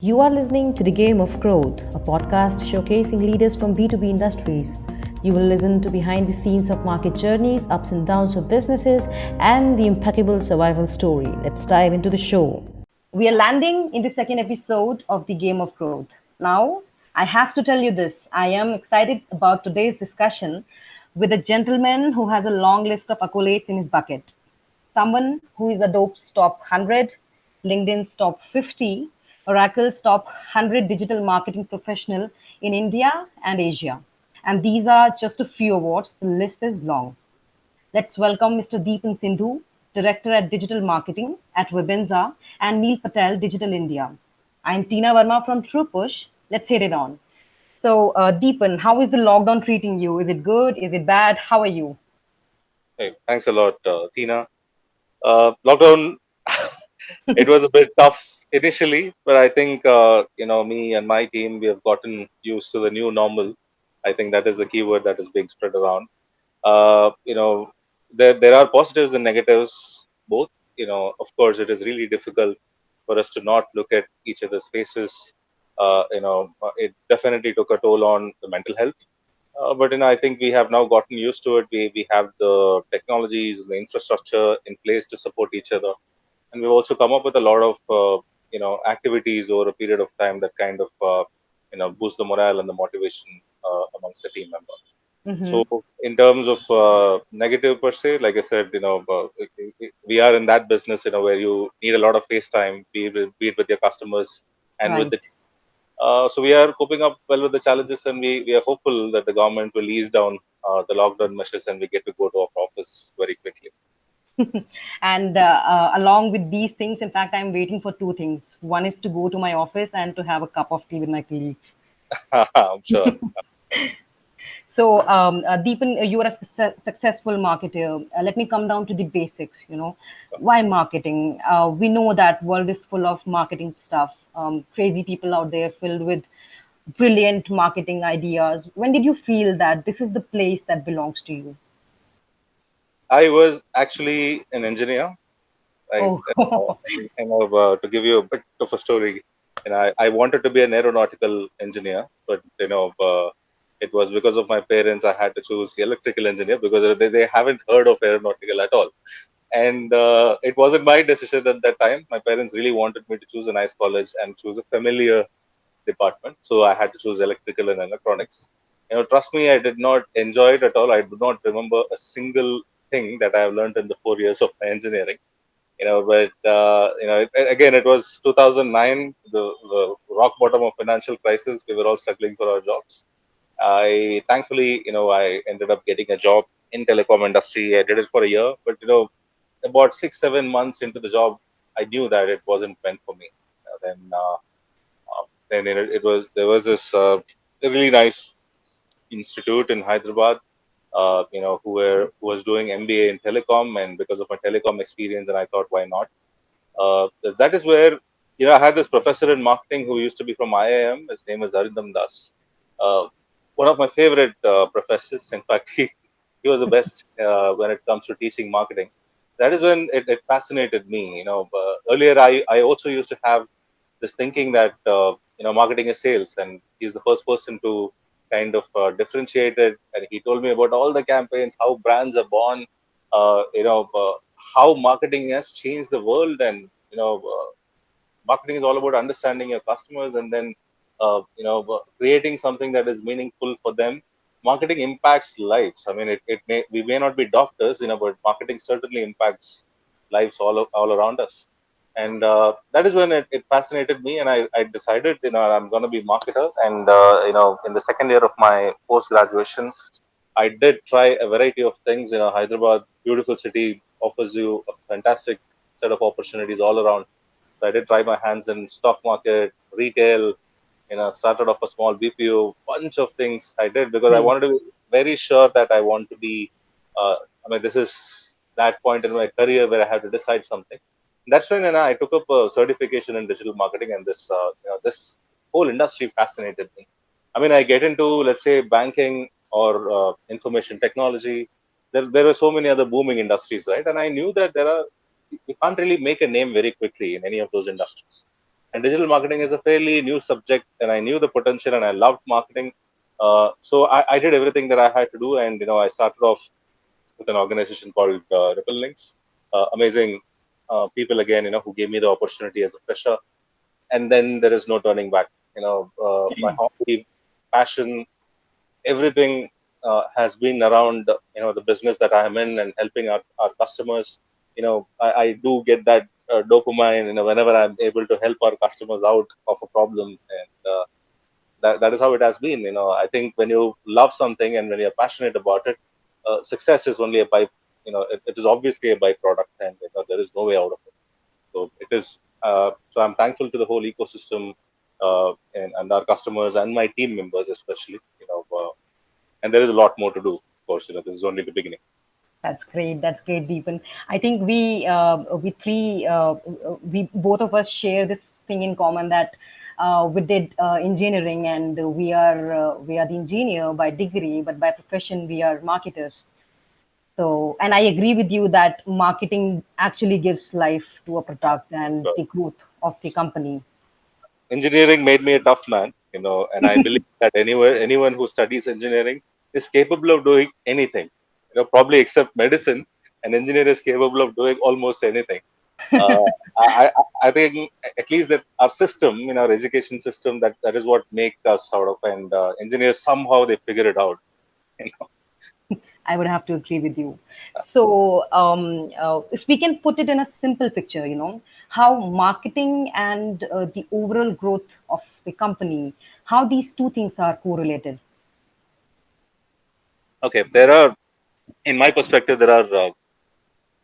You are listening to The Game of Growth, a podcast showcasing leaders from B2B industries. You will listen to behind the scenes of market journeys, ups and downs of businesses, and the impeccable survival story. Let's dive into the show. We are landing in the second episode of The Game of Growth. Now, I have to tell you this. I am excited about today's discussion with a gentleman who has a long list of accolades in his bucket. Someone who is Adobe's top 100, LinkedIn's top 50, Oracle's top 100 digital marketing professional in India and Asia. And these are just a few awards. The list is long. Let's welcome Mr. Deepan Sindhu, Director at Digital Marketing at Webenza, and Neil Patel, Digital India. I'm Tina Verma from Truepush. Let's hit it on. So, Deepan, how is the lockdown treating you? Is it good? Is it bad? How are you? Hey, thanks a lot, Tina. Lockdown, it was a bit tough initially, but I think me and my team, we have gotten used to the new normal. I think that is the keyword that is being spread around. Uh, you know, there are positives and negatives both. Of course, it is really difficult for us to not look at each other's faces. It definitely took a toll on the mental health. But I think we have now gotten used to it. We have the technologies, the infrastructure in place to support each other, and we've also come up with a lot of activities over a period of time that kind of boost the morale and the motivation amongst the team member. Mm-hmm. So in terms of negative per se, like I said, we are in that business, where you need a lot of face time, be it with your customers and with Right. the so we are coping up well with the challenges, and we are hopeful that the government will ease down the lockdown measures, and we get to go to our office very quickly. And along with these things, in fact, I'm waiting for two things. One is to go to my office and to have a cup of tea with my colleagues. I'm sure. So, Deepan, you are a successful marketer. Let me come down to the basics. Why marketing? We know that world is full of marketing stuff. Crazy people out there filled with brilliant marketing ideas. When did you feel that this is the place that belongs to you? I was actually an engineer. Right? Oh, To give you a bit of a story, I wanted to be an aeronautical engineer, but it was because of my parents I had to choose electrical engineer because they haven't heard of aeronautical at all. And it wasn't my decision at that time. My parents really wanted me to choose a nice college and choose a familiar department, so I had to choose electrical and electronics. Trust me, I did not enjoy it at all. I do not remember a single thing that I have learned in the 4 years of my engineering. Again, it was 2009, the rock bottom of financial crisis. We were all struggling for our jobs. I thankfully, I ended up getting a job in telecom industry. I did it for a year, but about 6 7 months into the job, I knew that it wasn't meant for me. Then it was there was this really nice institute in Hyderabad, who was doing MBA in telecom, and because of my telecom experience, and I thought, why not? Uh, that is where I had this professor in marketing who used to be from IIM. His name is Arindam Das. Uh, One of my favorite professors. In fact, he was the best when it comes to teaching marketing. That is when it fascinated me. Earlier I also used to have this thinking that marketing is sales, and he's the first person to kind of differentiate it. And he told me about all the campaigns, how brands are born, how marketing has changed the world, and marketing is all about understanding your customers and then creating something that is meaningful for them. Marketing impacts lives. I mean, we may not be doctors, but marketing certainly impacts lives all around us. And that is when it fascinated me, and I decided, I'm going to be a marketer. And in the second year of my post graduation, I did try a variety of things. Hyderabad, beautiful city, offers you a fantastic set of opportunities all around. So I did try my hands in stock market, retail. Started off a small BPO, bunch of things I did because I right. wanted to be very sure that I want to be. This is that point in my career where I have to decide something. That's when I took up a certification in digital marketing, and this whole industry fascinated me. I mean, I get into, let's say, banking or information technology. There are so many other booming industries, right? And I knew that you can't really make a name very quickly in any of those industries. And digital marketing is a fairly new subject, and I knew the potential, and I loved marketing. So I did everything that I had to do, and I started off with an organization called Ripple Links. Amazing people again, who gave me the opportunity as a fresher, and then there is no turning back. My hobby, passion, everything has been around the business that I am in and helping our customers. I do get that dopamine whenever I'm able to help our customers out of a problem, and that is how it has been. I think when you love something and when you're passionate about it, success is only a by it is obviously a byproduct, and there is no way out of it. So it is. So I'm thankful to the whole ecosystem, and our customers and my team members especially. And there is a lot more to do. Of course, this is only the beginning. That's great. That's great, Deepan. I think we both of us share this thing in common that we did engineering, and we are the engineer by degree, but by profession we are marketers. So, and I agree with you that marketing actually gives life to a product and So the growth of the company. engineering made me a tough man, and I believe that anyone who studies engineering is capable of doing anything. Probably except medicine, an engineer is capable of doing almost anything. Uh, I think at least that our system, in our education system, that is what makes us sort of, and engineers somehow they figure it out. You know. I would have to agree with you. So, if we can put it in a simple picture, how marketing and the overall growth of the company, how these two things are correlated. Okay, there are, in my perspective, there are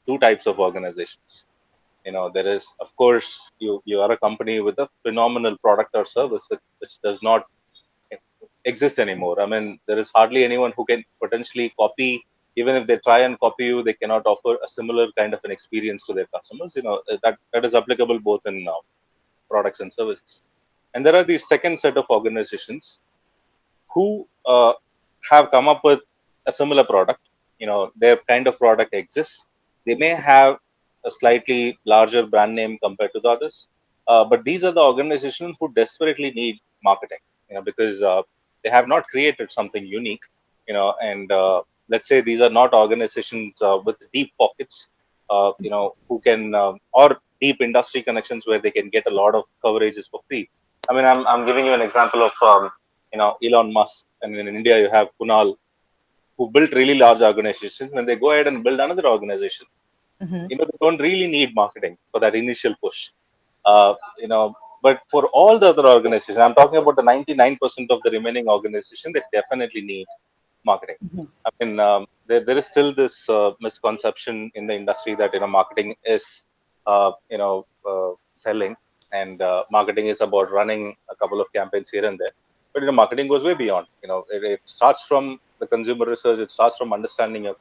two types of organizations. There is, of course, you are a company with a phenomenal product or service which does not exist anymore. I mean, there is hardly anyone who can potentially copy. Even if they try and copy you, they cannot offer a similar kind of an experience to their customers. That is applicable both in products and services. And there are these second set of organizations who have come up with a similar product. Their kind of product exists. They may have a slightly larger brand name compared to the others, but these are the organizations who desperately need marketing, because they have not created something unique. And let's say these are not organizations with deep pockets, who can or deep industry connections where they can get a lot of coverages for free. I mean, I'm giving you an example of Elon Musk, and in India you have Kunal, who built really large organizations. When they go ahead and build another organization, Hmm. they don't really need marketing for that initial push. Uh, you know, but for all the other organizations, I'm talking about the 99% of the remaining organization, they definitely need marketing. I mean, there is still this misconception in the industry that marketing is selling, and marketing is about running a couple of campaigns here and there. But marketing goes way beyond. It starts from the consumer research. It starts from understanding your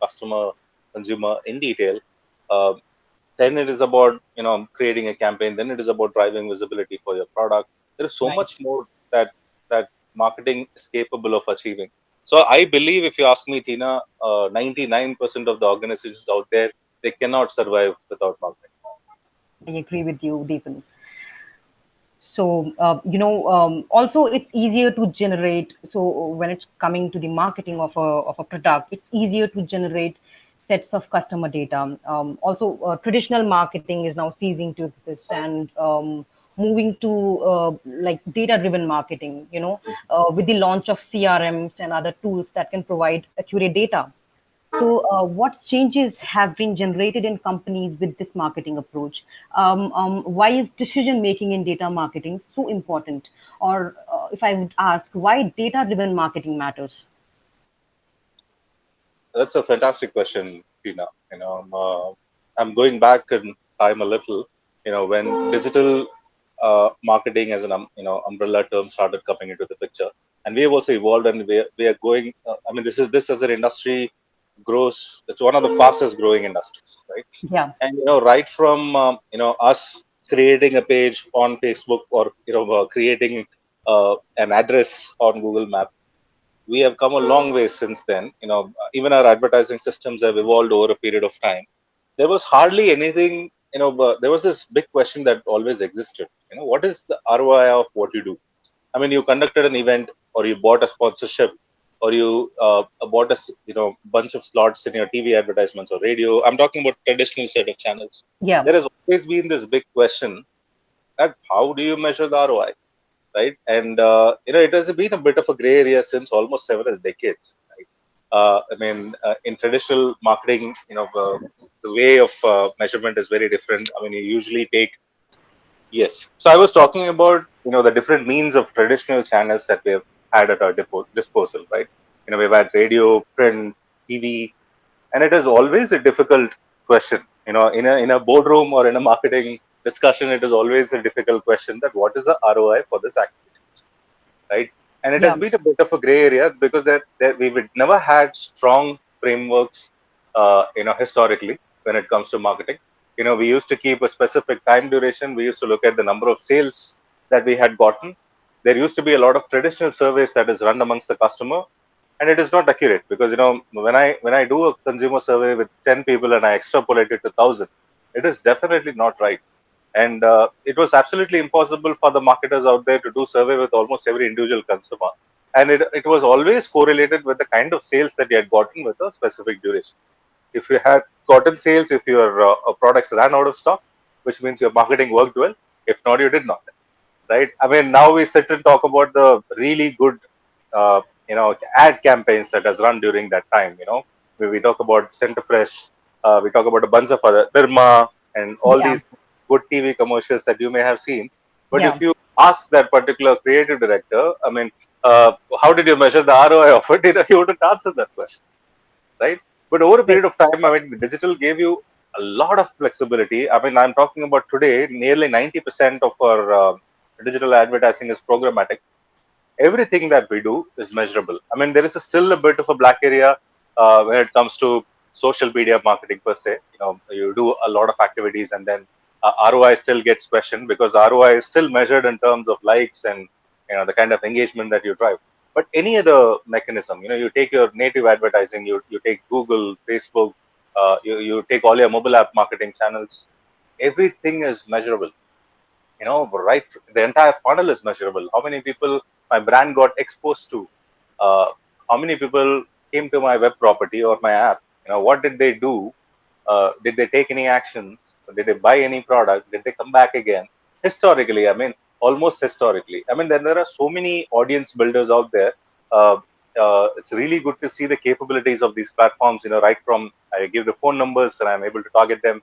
consumer in detail. Uh, then it is about creating a campaign. Then it is about driving visibility for your product. There is so Right. much more that marketing is capable of achieving. So I believe, if you ask me, Tina, 99% of the organizations out there, they cannot survive without marketing. I agree with you, Deepan. So, also it's easier to generate. So when it's coming to the marketing of a product, it's easier to generate sets of customer data. Also, traditional marketing is now ceasing to exist and moving to like data-driven marketing. With the launch of CRMs and other tools that can provide accurate data. So, what changes have been generated in companies with this marketing approach? Why is decision making in data marketing so important? Or, if I would ask, why data driven marketing matters? That's a fantastic question, Tina. I'm going back in time a little. When digital marketing as an umbrella term started coming into the picture, and we have also evolved, and we are going. I mean, this as an industry grows. It's one of the fastest growing industries, right? Yeah, And right from us creating a page on Facebook, or creating an address on Google Maps, we have come a long way since then. Even our advertising systems have evolved over a period of time. There was hardly anything but there was this big question that always existed. What is the ROI of what you do? I mean, you conducted an event, or you bought a sponsorship, or you bought bunch of slots in your TV advertisements or radio. I'm talking about traditional set of channels. Yeah. There has always been this big question that how do you measure the ROI, right? And it has been a bit of a gray area since almost several decades, right? I mean, in traditional marketing, the way of measurement is very different. I mean, you usually take. Yes. So I was talking about the different means of traditional channels that we have had at our disposal, right? We've had radio, print, TV, and it is always a difficult question. In a boardroom or in a marketing discussion, it is always a difficult question that what is the ROI for this activity, right? And it has Yeah. been a bit of a gray area because that we've never had strong frameworks, historically when it comes to marketing. We used to keep a specific time duration. We used to look at the number of sales that we had gotten. There used to be a lot of traditional surveys that is run amongst the customer, and it is not accurate because when I do a consumer survey with 10 people and I extrapolate it to 1,000, it is definitely not right. And it was absolutely impossible for the marketers out there to do survey with almost every individual consumer. And it was always correlated with the kind of sales that you had gotten with a specific duration. If you had gotten sales, if your products ran out of stock, which means your marketing worked well. If not, you did not, right? I mean, now we sit and talk about the really good, ad campaigns that has run during that time. We talk about Centerfresh, we talk about a bunch of other Birma and all Yeah. these good TV commercials that you may have seen. But if Yeah. you ask that particular creative director, I mean, how did you measure the ROI of it? He wouldn't answer that question, right? But over a Right. period of time, I mean, digital gave you a lot of flexibility. I mean, I'm talking about today, nearly 90% of our digital advertising is programmatic. Everything that we do is measurable. I mean, there is still a bit of a black area when it comes to social media marketing per se. You do a lot of activities and then ROI still gets questioned because ROI is still measured in terms of likes and the kind of engagement that you drive. But any other mechanism, you take your native advertising, you take Google, Facebook, you take all your mobile app marketing channels, everything is measurable. Right, the entire funnel is measurable. How many people my brand got exposed to, uh, how many people came to my web property or my app, what did they do, did they take any actions, did they buy any product, did they come back again, historically. I mean, almost historically. I mean, then there are so many audience builders out there. uh, it's really good to see the capabilities of these platforms, right from I give the phone numbers and I'm able to target them.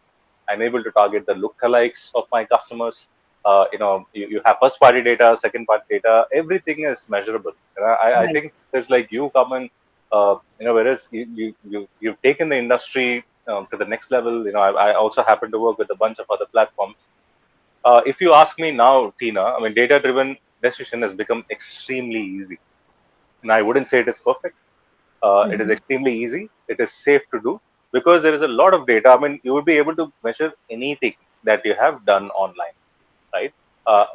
I'm able to target the lookalikes of my customers. You have first party data, second party data, everything is measurable. I Right. think there's like you come in, whereas you've taken the industry to the next level. I also happen to work with a bunch of other platforms. If you ask me now, Tina, I mean, data driven decision has become extremely easy. And I wouldn't say it is perfect. It is Mm-hmm. extremely easy. It is safe to do because there is a lot of data. I mean, you would be able to measure anything that you have done online, right?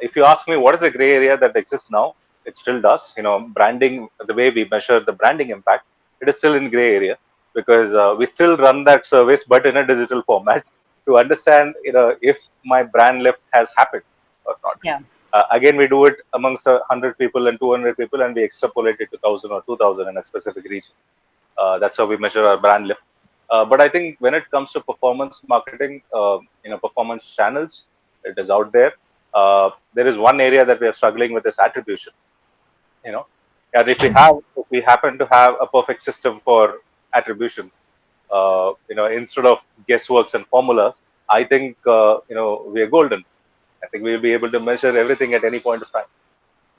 If you ask me what is the gray area that exists now, it still does. Branding, the way we measure the branding impact, it is still in gray area because we still run that service, but in a digital format to understand, if my brand lift has happened or not. Yeah. Again, we do it amongst 100 people and 200 people, and we extrapolate it to 1,000 or 2,000 in a specific region. That's how we measure our brand lift. But I think when it comes to performance marketing, performance channels, it is out there. There is one area that we are struggling with is attribution. You know, and if we happen to have a perfect system for attribution, instead of guessworks and formulas, I think we are golden. I think we'll be able to measure everything at any point of time.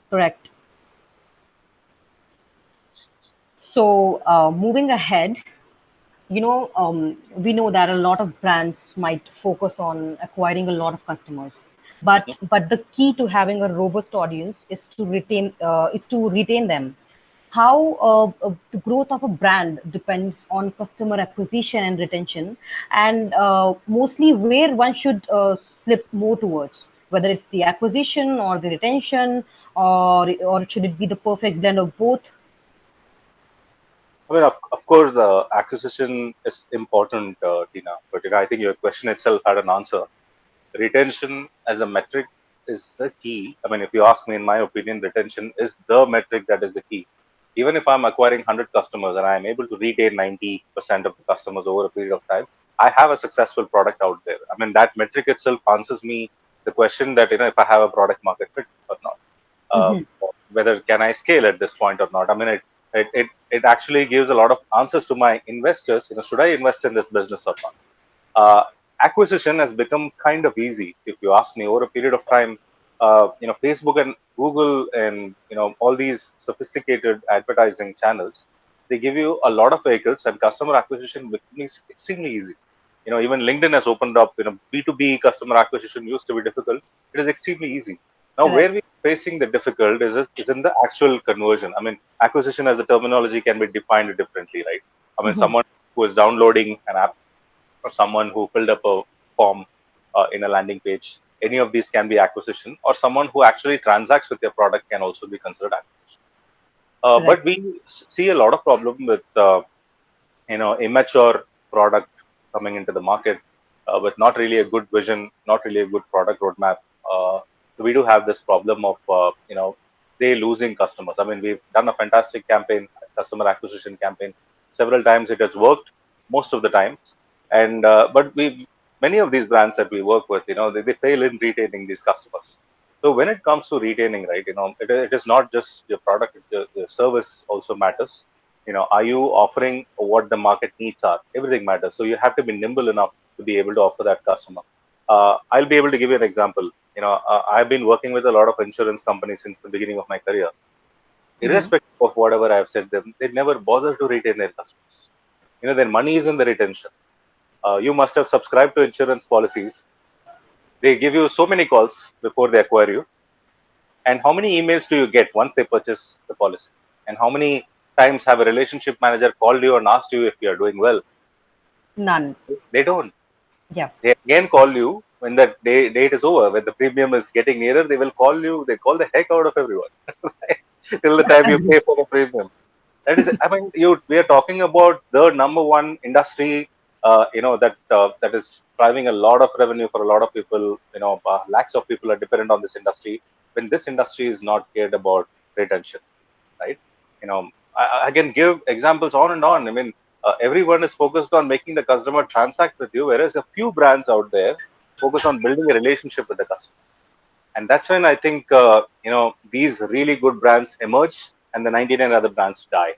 Correct. So, moving ahead, we know that a lot of brands might focus on acquiring a lot of customers, but Mhm. the key to having a robust audience is to retain them. How the growth of a brand depends on customer acquisition and retention, and mostly where one should slip more towards, whether it's the acquisition or the retention, or should it be the perfect blend of both? I mean, of course, acquisition is important, Tina. But I think your question itself had an answer. retention as a metric is the key. I mean, if you ask me, in my opinion, retention is the metric that is the key. Even if I'm acquiring 100 customers and I'm able to retain 90% of the customers over a period of time, I have a successful product out there. I mean, that metric itself answers me the question that, if I have a product market fit or not, Mhm. whether can I scale at this point or not. I mean, it actually gives a lot of answers to my investors. Should I invest in this business or not? uh, Acquisition has become kind of easy. If you ask me, over a period of time, Facebook and Google and all these sophisticated advertising channels, they give you a lot of vehicles, and customer acquisition becomes extremely easy. Even LinkedIn has opened up. B2B customer acquisition used to be difficult. It is extremely easy now. Where Correct. we're facing the difficult is in the actual conversion. I mean, acquisition as a terminology can be defined differently, right? I mean, Mhm. someone who is downloading an app or someone who filled up a form in a landing page. Any of these can be acquisition, or someone who actually transacts with your product can also be considered acquisition. Correct. But we see a lot of problem with immature product coming into the market with not really a good vision, not really a good product roadmap. So we do have this problem of they losing customers. I mean, we've done a fantastic campaign, customer acquisition campaign. Several times it has worked, most of the times, and but we many of these brands that we work with, they fail in retaining these customers. So when it comes to retaining, right, it is not just your product; the service also matters. Are you offering what the market needs are? Everything matters. So you have to be nimble enough to be able to offer that customer. I'll be able to give you an example. I've been working with a lot of insurance companies since the beginning of my career. Mhm. Irrespective of whatever I've said them, they never bother to retain their customers. Their money is in the retention. You must have subscribed to insurance policies. They give you so many calls before they acquire you. And how many emails do you get once they purchase the policy? And how many times have a relationship manager called you and asked you if you are doing well? None. They don't. Yeah. They again call you when the date is over, when the premium is getting nearer. They will call you. They call the heck out of everyone till the time you pay for the premium. That is, I mean, we are talking about the number one industry, that is driving a lot of revenue for a lot of people. Lakhs of people are dependent on this industry. When this industry is not cared about retention, right? I can give examples on and on. I mean, everyone is focused on making the customer transact with you, whereas a few brands out there focus on building a relationship with the customer. And that's when I think these really good brands emerge, and the 99 other brands die.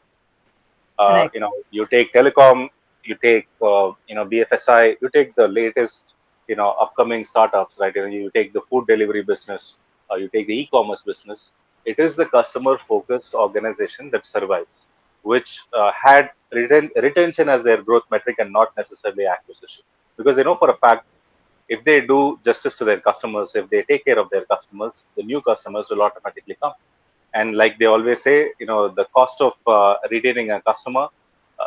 Correct. You take telecom, you take BFSI, you take the latest upcoming startups, right? You take the food delivery business, you take the e-commerce business. It is the customer focused organization that survives, which had retention as their growth metric and not necessarily acquisition, because they know for a fact, if they do justice to their customers, if they take care of their customers, the new customers will automatically come. And like they always say, the cost of retaining a customer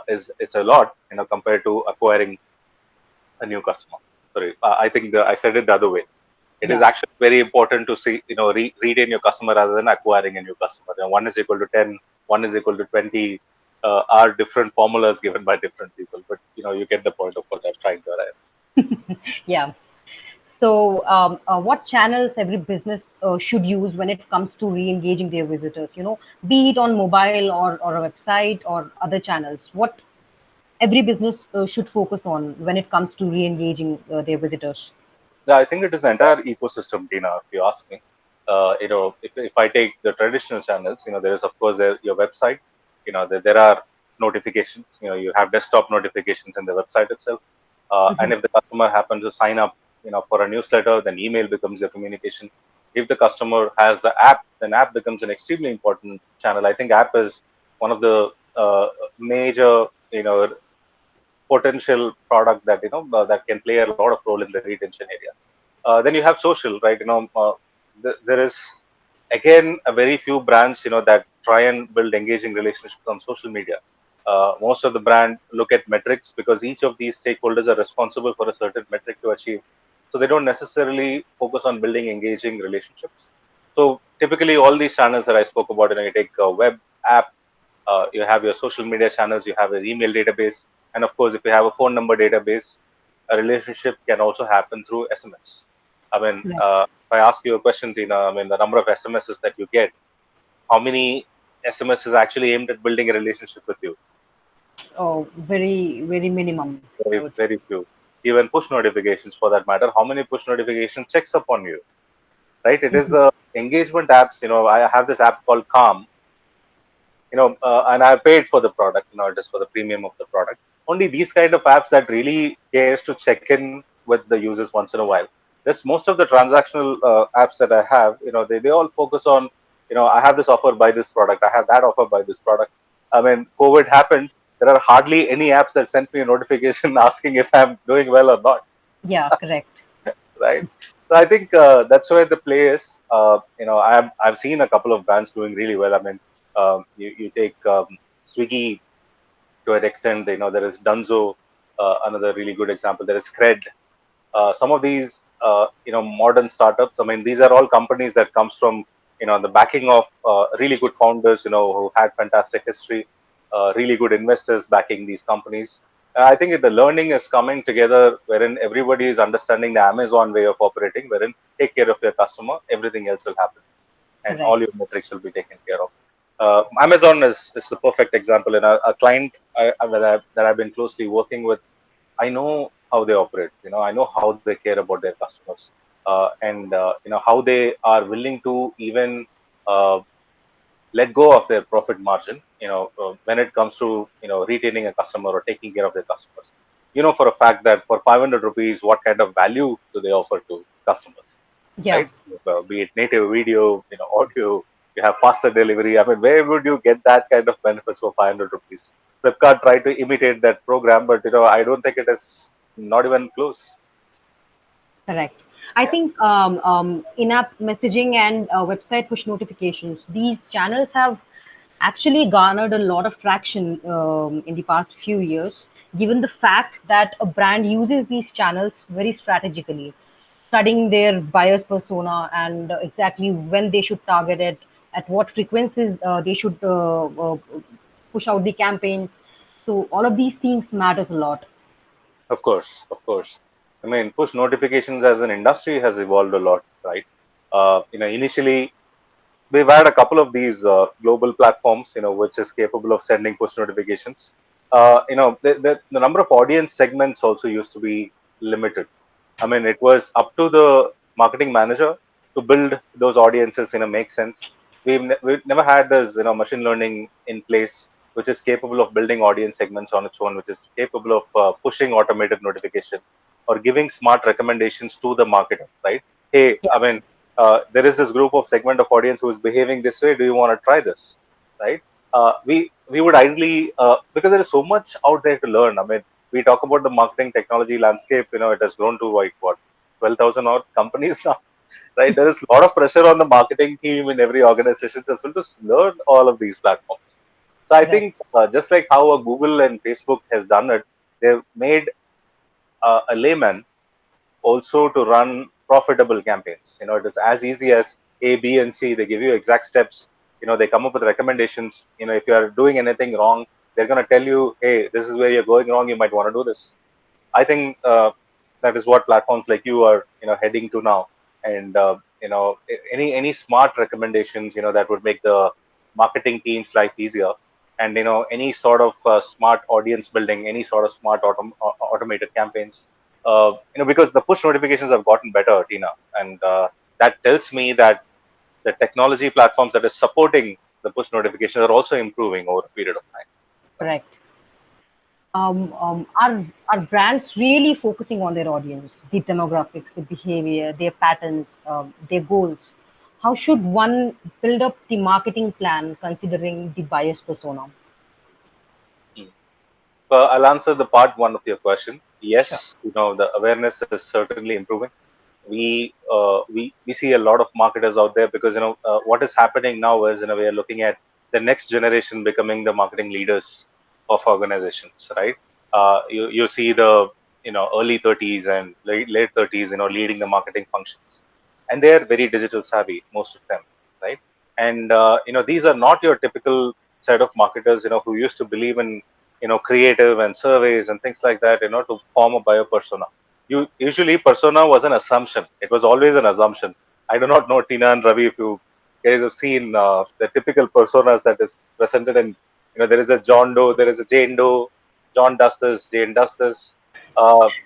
is it's a lot, compared to acquiring a new customer. Sorry, I think I said it the other way. It is Yeah. actually very important to see, retain your customer rather than acquiring a new customer. One is equal to 10, one is equal to 20, are different formulas given by different people, but you get the point of what I'm trying to arrive. Yeah. So, what channels every business should use when it comes to re-engaging their visitors? Be it on mobile or a website or other channels. What every business should focus on when it comes to re-engaging their visitors. Yeah, I think it is the entire ecosystem, Dina, if you ask me. If I take the traditional channels, there is, of course, your website. There are notifications. You have desktop notifications in the website itself. And if the customer happens to sign up, for a newsletter, then email becomes your communication. If the customer has the app, then app becomes an extremely important channel. I think app is one of the major, potential product that that can play a lot of role in the retention area. Then you have social, right? There is again a very few brands that try and build engaging relationships on social media. Most of the brand look at metrics because each of these stakeholders are responsible for a certain metric to achieve. So they don't necessarily focus on building engaging relationships. So typically, all these channels that I spoke about, you take a web app, you have your social media channels, you have an email database, and of course, if you have a phone number database, a relationship can also happen through SMS. I mean, Right. if I ask you a question, Tina, I mean, the number of SMSs that you get, how many SMS is actually aimed at building a relationship with you? Oh, very, very minimum, I Very, would say. very few. Even push notifications for that matter. How many push notifications checks up on you, right? It is Mhm. the engagement apps. I have this app called Calm, and I paid for the product, just for the premium of the product. Only these kind of apps that really cares to check in with the users once in a while. That's most of the transactional apps that I have. They all focus on, I have this offer, buy this product. I have that offer, buy this product. I mean, COVID happened. There are hardly any apps that sent me a notification asking if I'm doing well or not, Yeah, correct. right? So I think that's where the play is. I've seen a couple of brands doing really well. I mean, you take Swiggy to an extent. There is Dunzo, another really good example. There is Cred. Some of these modern startups. I mean, these are all companies that comes from the backing of really good founders. Who had fantastic history, really good investors backing these companies. I think the learning is coming together, wherein everybody is understanding the Amazon way of operating, wherein take care of your customer, everything else will happen, and all Correct. your metrics will be taken care of. Amazon is the perfect example, and a client that I've been closely working with. I know how they operate. I know how they care about their customers, and how they are willing to even let go of their profit margin. When it comes to retaining a customer or taking care of their customers. For a fact that for 500 rupees, what kind of value do they offer to customers, Yeah, right? Be it native video, audio, you have faster delivery. I mean, where would you get that kind of benefits for 500 rupees? Flipkart tried to imitate that program, but I don't think it is not even close. correct. I think in-app messaging and website push notifications, these channels have actually garnered a lot of traction in the past few years, given the fact that a brand uses these channels very strategically, studying their buyer's persona and exactly when they should target it, at what frequencies they should push out the campaigns. So all of these things matters a lot. Of course, of course. I mean, push notifications as an industry has evolved a lot, right? Initially we've had a couple of these global platforms, which is capable of sending push notifications. The number of audience segments also used to be limited. I mean, it was up to the marketing manager to build those audiences, make sense. We've never had this, machine learning in place, which is capable of building audience segments on its own, which is capable of pushing automated notification or giving smart recommendations to the marketer, right? Hey, Yeah, I mean, there is this group of segment of audience who is behaving this way. Do you want to try this, right? We would ideally because there is so much out there to learn. I mean, we talk about the marketing technology landscape. It has grown to like what 12,000 odd companies now, right? There is a lot of pressure on the marketing team in every organization as well to learn all of these platforms. So I correct. think just like how Google and Facebook has done it, they've made a layman also to run profitable campaigns. It is as easy as A, B, and C. They give you exact steps. They come up with recommendations. If you are doing anything wrong, they're going to tell you, hey, this is where you're going wrong. You might want to do this. I think that is what platforms like you are, heading to now. And any smart recommendations, that would make the marketing team's life easier. And any sort of smart audience building, any sort of smart automated campaigns. Because the push notifications have gotten better, Tina, and that tells me that the technology platforms that is supporting the push notifications are also improving over a period of time. Correct. Are brands really focusing on their audience, the demographics, the behavior, their patterns, their goals? How should one build up the marketing plan considering the buyer's persona? Mm. I'll answer the part one of your question. Sure. Yes, the awareness is certainly improving. We see a lot of marketers out there because what is happening now is we are looking at the next generation becoming the marketing leaders of organizations, right? You see the early 30s and late 30s, leading the marketing functions, and they are very digital savvy, most of them, right? And these are not your typical set of marketers, who used to believe in creative and surveys and things like that, to form a buyer persona. You usually persona was an assumption. It was always an assumption. I do not know, Tina and Ravi, if you guys have seen the typical personas that is presented in, there is a John Doe, there is a Jane Doe. John does this, Jane does this.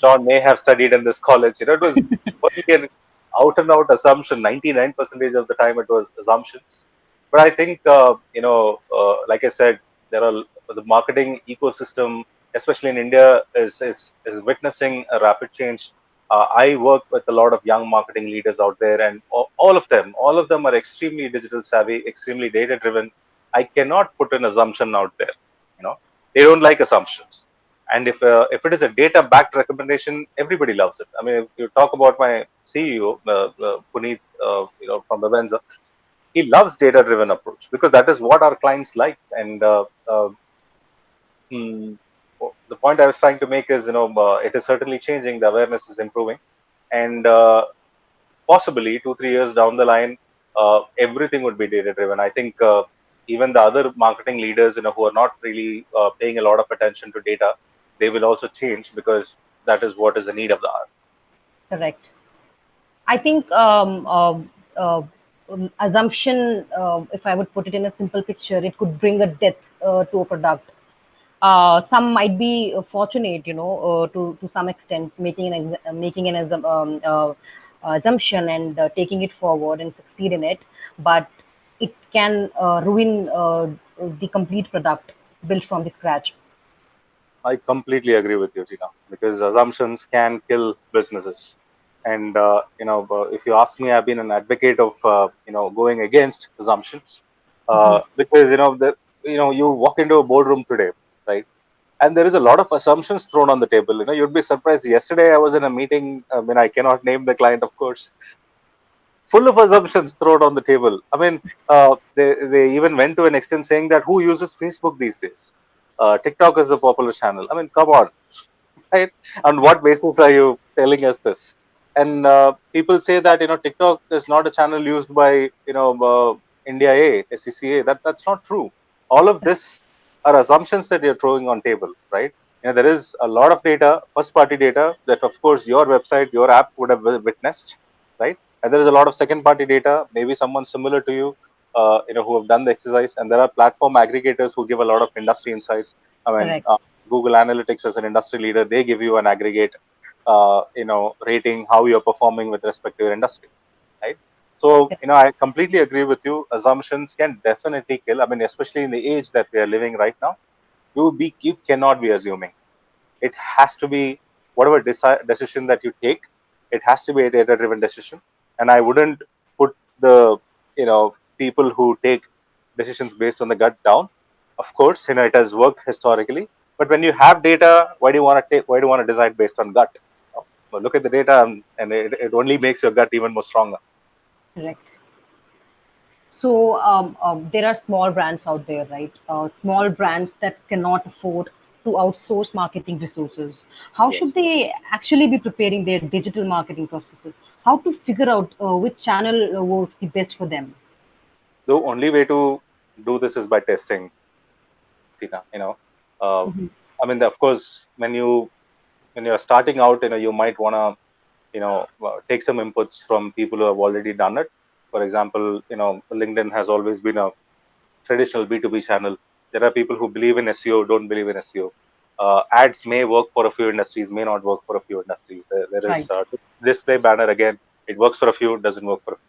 John may have studied in this college. It was only an out and out assumption. 99% of the time it was assumptions. But I think, like I said, there are the marketing ecosystem, especially in India, is witnessing a rapid change. I work with a lot of young marketing leaders out there, and all of them are extremely digital savvy, extremely data driven. I cannot put an assumption out there. You know, they don't like assumptions. And if it is a data backed recommendation, everybody loves it. I mean, if you talk about my CEO, Puneet, from Avenza, he loves data driven approach because that is what our clients like. And mm, the point I was trying to make is, it is certainly changing. The awareness is improving, and possibly 2 3 years down the line, everything would be data driven. I think even the other marketing leaders, who are not really paying a lot of attention to data, they will also change because that is what is the need of the hour. Correct. I think assumption, if I would put it in a simple picture, it could bring a death to a product. Some might be fortunate, to some extent, making an assumption and taking it forward and succeed in it, but it can ruin the complete product built from the scratch. I completely agree with you, Tina, because assumptions can kill businesses. And if you ask me, I've been an advocate of going against assumptions, because you walk into a boardroom today, right? And there is a lot of assumptions thrown on the table. You'd be surprised. Yesterday, I was in a meeting. I mean, I cannot name the client, of course, full of assumptions thrown on the table. I mean, they even went to an extent saying that who uses Facebook these days? TikTok is a popular channel. I mean, come on, right? On what basis are you telling us this? And people say that TikTok is not a channel used by India SCCA. That's not true. All of this are assumptions that you're throwing on table, right? There is a lot of data, first party data, that of course your website, your app would have witnessed, right? And there is a lot of second party data, maybe someone similar to you, who have done the exercise. And there are platform aggregators who give a lot of industry insights. I mean, Correct. Google Analytics as an industry leader, they give you an aggregate, rating how you're performing with respect to your industry, right? So, I completely agree with you. Assumptions can definitely kill. I mean, especially in the age that we are living right now, you cannot be assuming. It has to be whatever decision that you take. It has to be a data-driven decision, and I wouldn't put the people who take decisions based on the gut down. Of course, it has worked historically, but when you have data, why do you want to take? Why do you want to decide based on gut? Well, look at the data, and it only makes your gut even more stronger. Correct. So there are small brands out there, right? Small brands that cannot afford to outsource marketing resources. How should Yes. they actually be preparing their digital marketing processes? How to figure out which channel works the best for them? The only way to do this is by testing, Tina. Uh, I mean, of course, when you're starting out, you might want to take some inputs from people who have already done it. For example, LinkedIn has always been a traditional B2B channel. There are people who believe in SEO, don't believe in SEO. Ads may work for a few industries, may not work for a few industries. There is Right. display banner again. It works for a few, doesn't work for a few.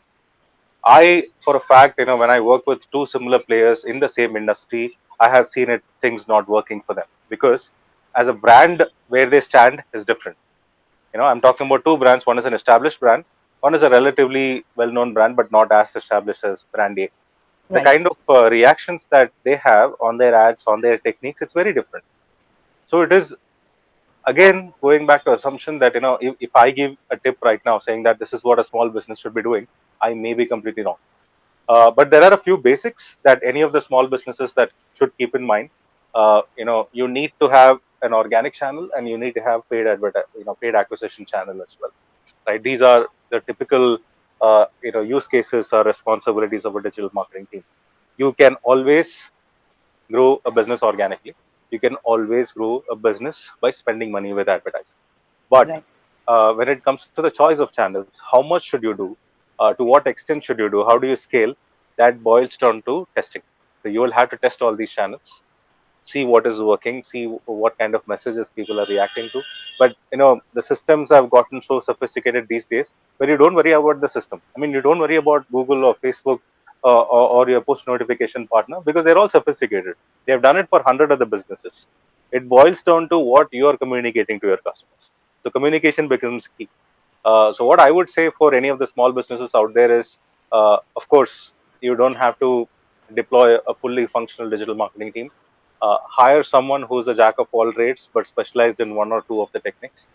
For a fact, when I work with two similar players in the same industry, I have seen things not working for them because as a brand, where they stand is different. I'm talking about two brands. One is an established brand. One is a relatively well-known brand, but not as established as brand A. The Right. kind of reactions that they have on their ads, on their techniques, it's very different. So it is again going back to assumption that if I give a tip right now saying that this is what a small business should be doing, I may be completely wrong. But there are a few basics that any of the small businesses that should keep in mind. You need to have an organic channel and you need to have paid acquisition channel as well, right? These are the typical use cases or responsibilities of a digital marketing team. You can always grow a business organically. You can always grow a business by spending money with advertising. But Right. when it comes to the choice of channels, how much should you do? To what extent should you do? How do you scale? That boils down to testing. So you will have to test all these channels, see what is working, see what kind of messages people are reacting to. But the systems have gotten so sophisticated these days, where you don't worry about the system. I mean, you don't worry about Google or Facebook, or your push notification partner, because they're all sophisticated. They have done it for 100 other businesses. It boils down to what you are communicating to your customers. So communication becomes key. So what I would say for any of the small businesses out there is, of course, you don't have to deploy a fully functional digital marketing team. Hire someone who's a jack of all trades but specialized in one or two of the techniques.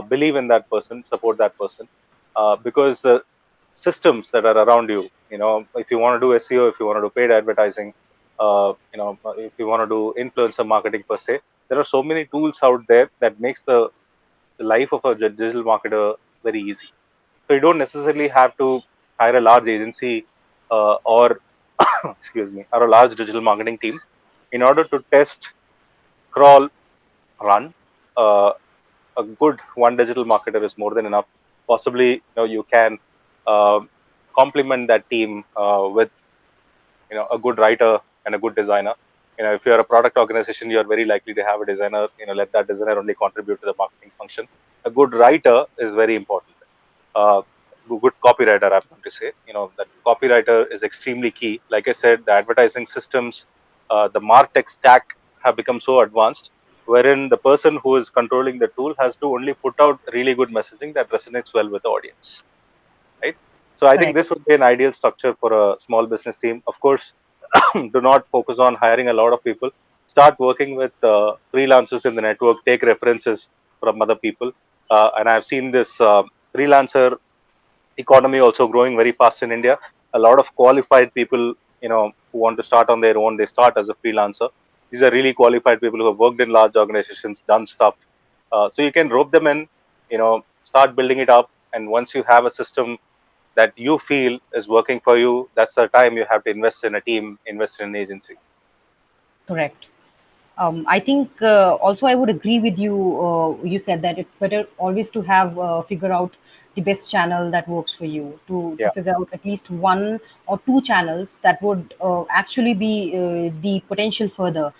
Believe in that person, support that person, because the systems that are around you, if you want to do SEO, if you want to do paid advertising, if you want to do influencer marketing per se, there are so many tools out there that makes the life of a digital marketer very easy. So you don't necessarily have to hire a large agency, or excuse me, or a large digital marketing team in order to test, crawl, run. Uh, a good one digital marketer is more than enough. Possibly, you can uh, complement that team with a good writer and a good designer. If you're a product organization, you're very likely to have a designer. Let that designer only contribute to the marketing function. A good writer is very important. uh, Good copywriter, I'm going to say, that copywriter is extremely key. Like I said, the advertising systems, the martech stack have become so advanced, wherein the person who is controlling the tool has to only put out really good messaging that resonates well with the audience, right? So I think Correct. this would be an ideal structure for a small business team. Of course, do not focus on hiring a lot of people. Start working with freelancers in the network. Take references from other people. And I've seen this freelancer economy also growing very fast in India. A lot of qualified people, who want to start on their own, they start as a freelancer. These are really qualified people who have worked in large organizations, done stuff. So you can rope them in, start building it up. And once you have a system that you feel is working for you, that's the time you have to invest in a team, invest in an agency. Correct. I think also I would agree with you. You said that it's better always to have figure out the best channel that works for you. To Yeah, figure out at least one or two channels that would actually be the potential further.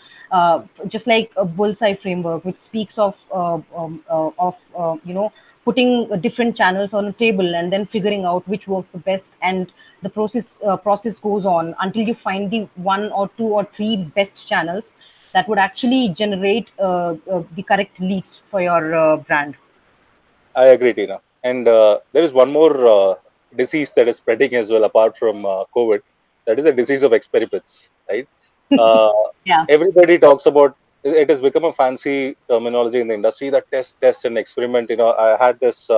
Just like a bullseye framework, which speaks of putting different channels on a table and then figuring out which works the best, and the process goes on until you find the one or two or three best channels that would actually generate the correct leads for your brand. I agree, Tina. And there is one more disease that is spreading as well, apart from COVID. That is a disease of experiments, right? Uh, Yeah. Everybody talks about it. Has become a fancy terminology in the industry, that test, and experiment. I had this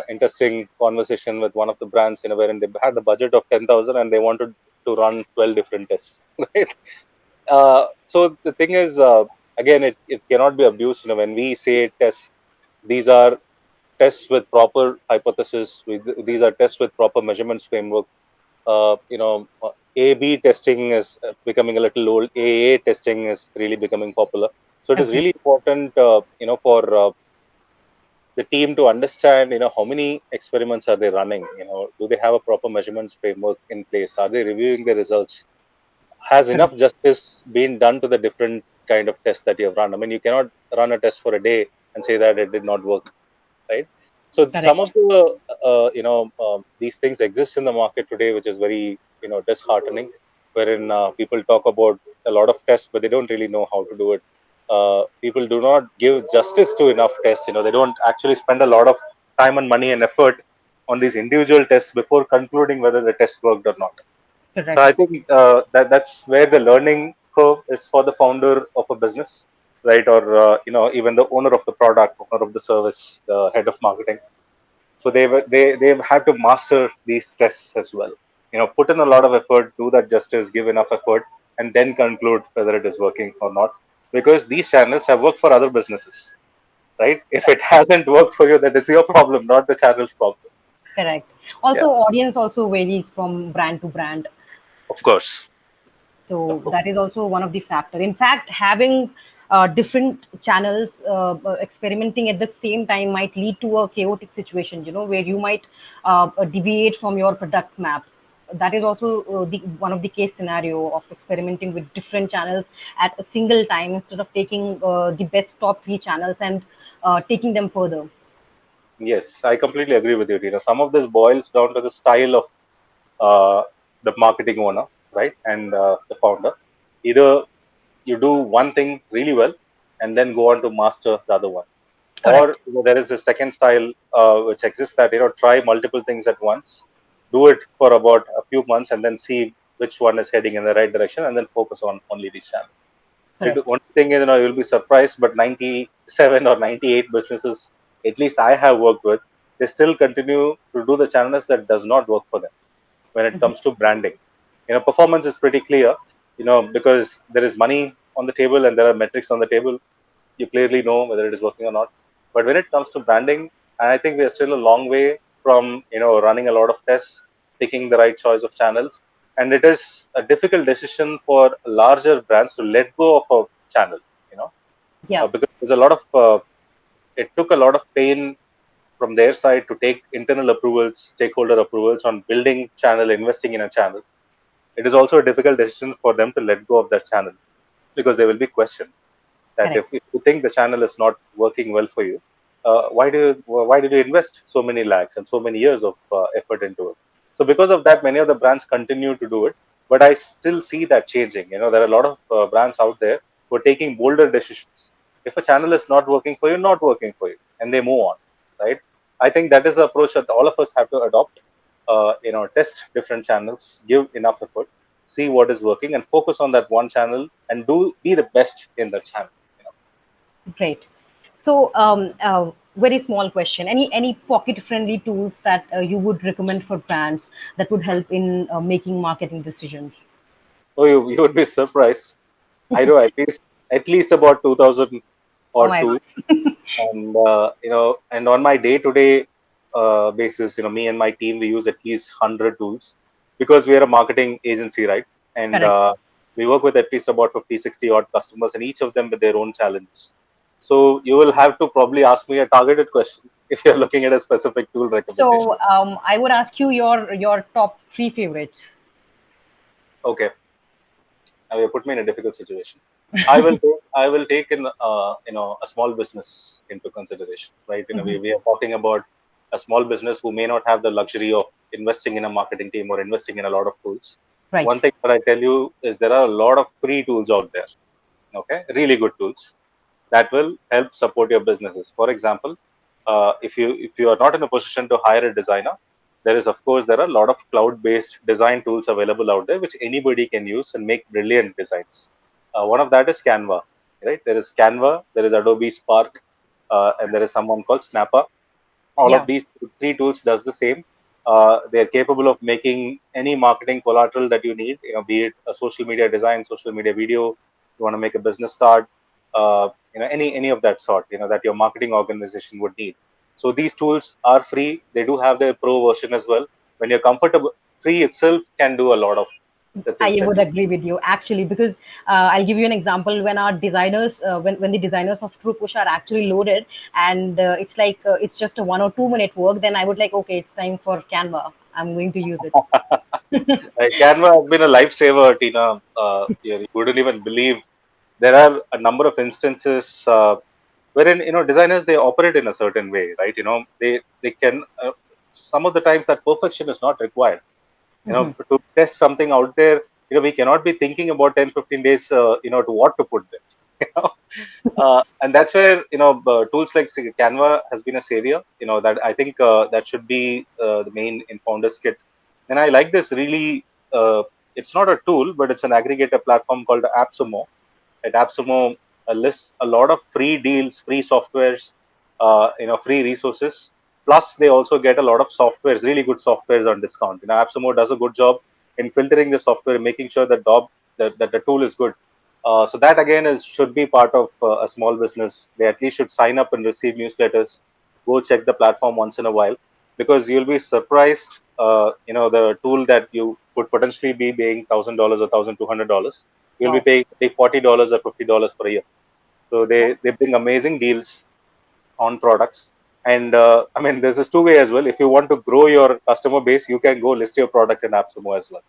interesting conversation with one of the brands, wherein they had a budget of 10,000 and they wanted to run 12 different tests, right? So the thing is, again, it cannot be abused. When we say tests, these are tests with proper hypothesis. These are tests with proper measurements framework. A/B testing is becoming a little old. AA testing is really becoming popular. So it is Agree. really important, for the team to understand, how many experiments are they running. Do they have a proper measurements framework in place? Are they reviewing the results? Has Correct. enough justice been done to the different kind of tests that you have run? I mean, you cannot run a test for a day and say that it did not work, right? So some of Correct. the these things exist in the market today, which is very disheartening, wherein people talk about a lot of tests, but they don't really know how to do it. People do not give justice to enough tests. They don't actually spend a lot of time and money and effort on these individual tests before concluding whether the test worked or not. So I Correct. think that's where the learning curve is for the founder of a business, right? Or even the owner of the product, owner of the service, the head of marketing. So they've had to master these tests as well. Put in a lot of effort, do that justice, give enough effort, and then conclude whether it is working or not. Because these channels have worked for other businesses, right? If it hasn't worked for you, that is your problem, not the channel's problem. Correct. Yeah, Also, audience also varies from brand to brand. of course, of So course. that is also one of the factor. In fact, having different channels experimenting at the same time might lead to a chaotic situation, where you might deviate from your product map. That is also one of the case scenario of experimenting with different channels at a single time, instead of taking the best top three channels and taking them further. Yes, I completely agree with you, Tina. Some of this boils down to the style of the marketing owner, right, and the founder. Either you do one thing really well and then go on to master the other one, or Correct. there is a second style which exists, that try multiple things at once, do it for about a few months, and then see which one is heading in the right direction, and then focus on only these channels. Correct. One thing is, you'll be surprised, but 97 or 98 businesses, at least I have worked with, they still continue to do the channels that does not work for them when it comes to branding. Performance is pretty clear, because there is money on the table and there are metrics on the table. You clearly know whether it is working or not. But when it comes to branding, I think we are still a long way from, running a lot of tests, picking the right choice of channels. And it is a difficult decision for larger brands to let go of a channel, you know, Yeah. because there's a lot of, it took a lot of pain from their side to take internal approvals, stakeholder approvals on building channel, investing in a channel. It is also a difficult decision for them to let go of that channel, because they will be questioned that Correct. if you think the channel is not working well for you, why did you invest so many lakhs and so many years of effort into it? So because of that, many of the brands continue to do it, but I still see that changing. There are a lot of brands out there who are taking bolder decisions. If a channel is not working for you, not working for you, and they move on, right? I think that is the approach that all of us have to adopt. Test different channels, give enough effort, see what is working, and focus on that one channel, and do be the best in that channel. Great. So, very small question. Any pocket-friendly tools that you would recommend for brands that would help in making marketing decisions? Oh, you would be surprised. I know at least about 2000 Oh or my two, God. and and on my day-to-day basis, me and my team, we use at least 100 tools, because we are a marketing agency, right? And Correct. we work with at least about 50, 60 odd customers, and each of them with their own challenges. So you will have to probably ask me a targeted question if you're looking at a specific tool recommendation. So, I would ask you your top three favorites. Okay. Now you put me in a difficult situation. I will take in a small business into consideration, right? We are talking about a small business who may not have the luxury of investing in a marketing team or investing in a lot of tools. Right. One thing that I tell you is there are a lot of free tools out there. Okay, really good tools that will help support your businesses. For example, if you are not in a position to hire a designer, there are a lot of cloud-based design tools available out there which anybody can use and make brilliant designs. One of that is Canva, right? There is Canva, there is Adobe Spark, and there is someone called Snapper. All of Yeah. these three tools does the same. They are capable of making any marketing collateral that you need, be it a social media design, social media video, you want to make a business card, any of that sort, that your marketing organization would need. So these tools are free. They do have their pro version as well. When you're comfortable, free itself can do a lot of the things I that would you. agree with you actually, because I'll give you an example. When our designers, when the designers of Truepush are actually loaded, and it's like it's just a 1 or 2 minute work, then I would like, okay, it's time for Canva. I'm going to use it. Canva has been a lifesaver, Tina. You wouldn't even believe there are a number of instances wherein designers, they operate in a certain way, right? They can, some of the times that perfection is not required. To test something out there, we cannot be thinking about 10, 15 days, to what to put there. you know and that's where, tools like Canva has been a savior, that I think that should be the main in founders kit. And I like this really. It's not a tool, but it's an aggregator platform called AppSumo. At AppSumo lists a lot of free deals, free softwares, free resources. Plus, they also get a lot of softwares, really good softwares on discount. AppSumo does a good job in filtering the software, making sure that the tool is good. So that again should be part of a small business. They at least should sign up and receive newsletters. Go check the platform once in a while, because you'll be surprised. The tool that you could potentially be paying $1,000 or $1,200, you'll be Wow. paying $40 or $50 per year. So they bring amazing deals on products. And I mean, there's this two way as well. If you want to grow your customer base, you can go list your product in AppSumo as well.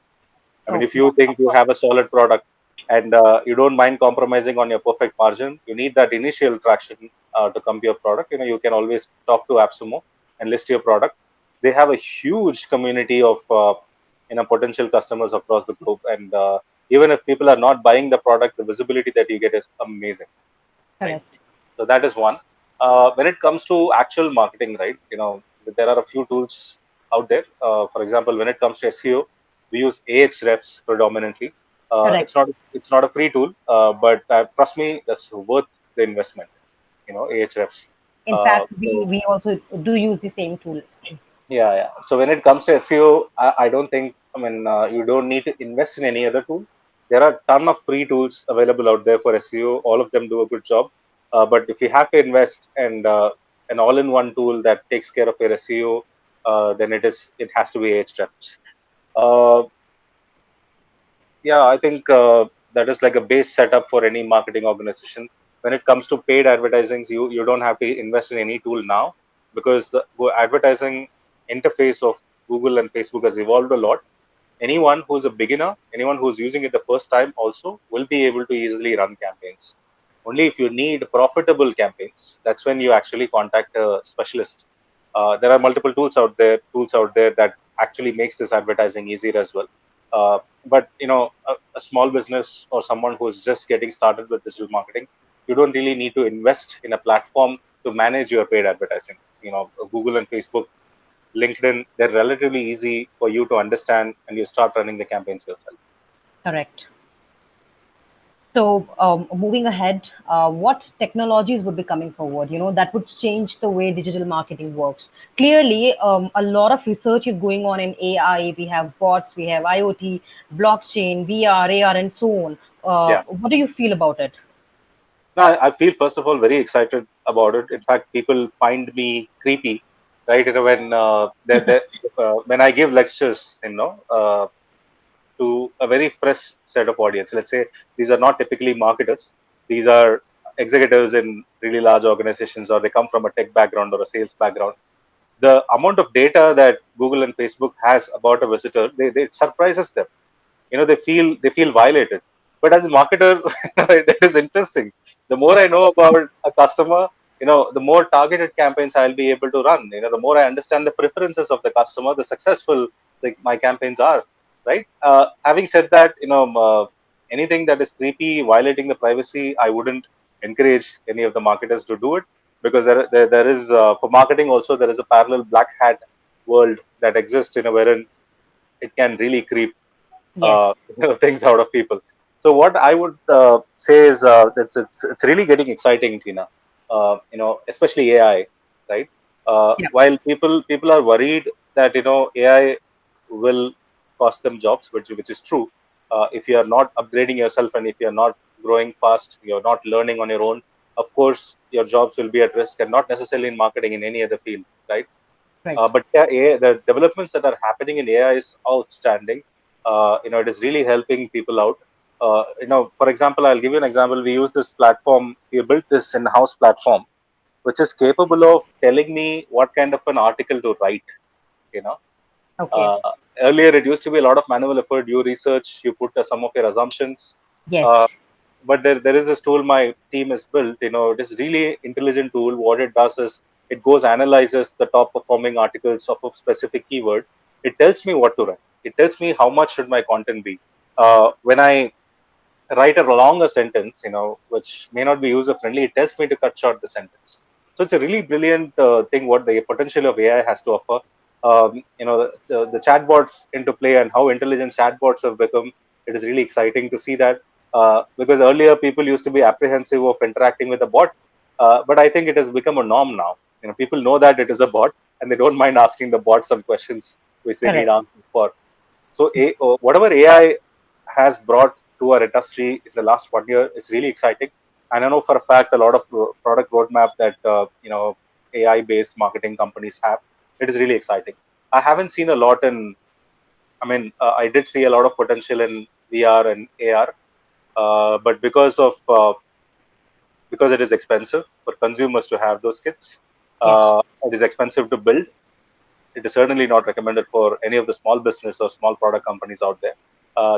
I mean, Oh, if yeah, you think of you course. have a solid product and you don't mind compromising on your perfect margin, you need that initial traction to come to your product. You can always talk to AppSumo and list your product. They have a huge community of potential customers across the globe, and even if people are not buying the product, the visibility that you get is amazing, right? Correct. So that is one. When it comes to actual marketing, right? There are a few tools out there. For example, when it comes to SEO, we use Ahrefs predominantly. Correct. It's not a free tool, but trust me, that's worth the investment. Ahrefs. In fact, we So we also do use the same tool. yeah, yeah. So when it comes to SEO, I don't think, I mean, you don't need to invest in any other tool. There are a ton of free tools available out there for SEO. All of them do a good job. But if you have to invest and an all-in-one tool that takes care of your SEO, then it has to be Ahrefs. Uh, yeah, I think that is like a base setup for any marketing organization. When it comes to paid advertising, you don't have to invest in any tool now, because the advertising interface of Google and Facebook has evolved a lot. Anyone who's a beginner, anyone who's using it the first time also will be able to easily run campaigns. Only if you need profitable campaigns, that's when you actually contact a specialist. There are multiple tools out there that actually makes this advertising easier as well. But a small business or someone who's just getting started with digital marketing, you don't really need to invest in a platform to manage your paid advertising. Google and Facebook, LinkedIn, they're relatively easy for you to understand, and you start running the campaigns yourself. Correct. So, moving ahead, what technologies would be coming forward? That would change the way digital marketing works. Clearly, a lot of research is going on in AI. We have bots, we have IoT, blockchain, VR, AR, and so on. Yeah. What do you feel about it? No, I feel first of all very excited about it. In fact, people find me creepy, right? When I give lectures, to a very fresh set of audience. Let's say these are not typically marketers; these are executives in really large organizations, or they come from a tech background or a sales background. The amount of data that Google and Facebook has about a visitor, it surprises them. They feel violated. But as a marketer, it is interesting. The more I know about a customer, the more targeted campaigns I'll be able to run. The more I understand the preferences of the customer, the successful like my campaigns are, right? Having said that, anything that is creepy, violating the privacy, I wouldn't encourage any of the marketers to do it, because there is for marketing also, there is a parallel black hat world that exists, wherein it can really creep Yes, things out of people. So what I would say is it's really getting exciting, Tina. Especially AI, right? yeah, While people are worried that AI will cost them jobs, which is true. If you are not upgrading yourself, and if you are not growing fast, you're not learning on your own. Of course, your jobs will be at risk, and not necessarily in marketing, in any other field, right? right. But yeah, the developments that are happening in AI is outstanding. It is really helping people out. For example, I'll give you an example. We use this platform. We built this in-house platform, which is capable of telling me what kind of an article to write. You know, Okay. uh, Earlier it used to be a lot of manual effort. You research, you put some of your assumptions. Yes. Uh, but there is this tool my team has built. It is really intelligent tool. What it does is it goes analyzes the top performing articles of a specific keyword. It tells me what to write. It tells me how much should my content be. When I write a longer sentence, which may not be user friendly, it tells me to cut short the sentence. So it's a really brilliant thing what the potential of AI has to offer. The chatbots into play and how intelligent chatbots have become. It is really exciting to see that, because earlier people used to be apprehensive of interacting with a bot, but I think it has become a norm now. People know that it is a bot, and they don't mind asking the bot some questions which they need Correct. answers for. So whatever AI has brought to our industry in the last 1 year is really exciting. And I know for a fact a lot of product roadmap that AI based marketing companies have. It is really exciting. I haven't seen a lot in. I mean, I did see a lot of potential in VR and AR, but because of because it is expensive for consumers to have those kits. Yes. It is expensive to build. It is certainly not recommended for any of the small business or small product companies out there.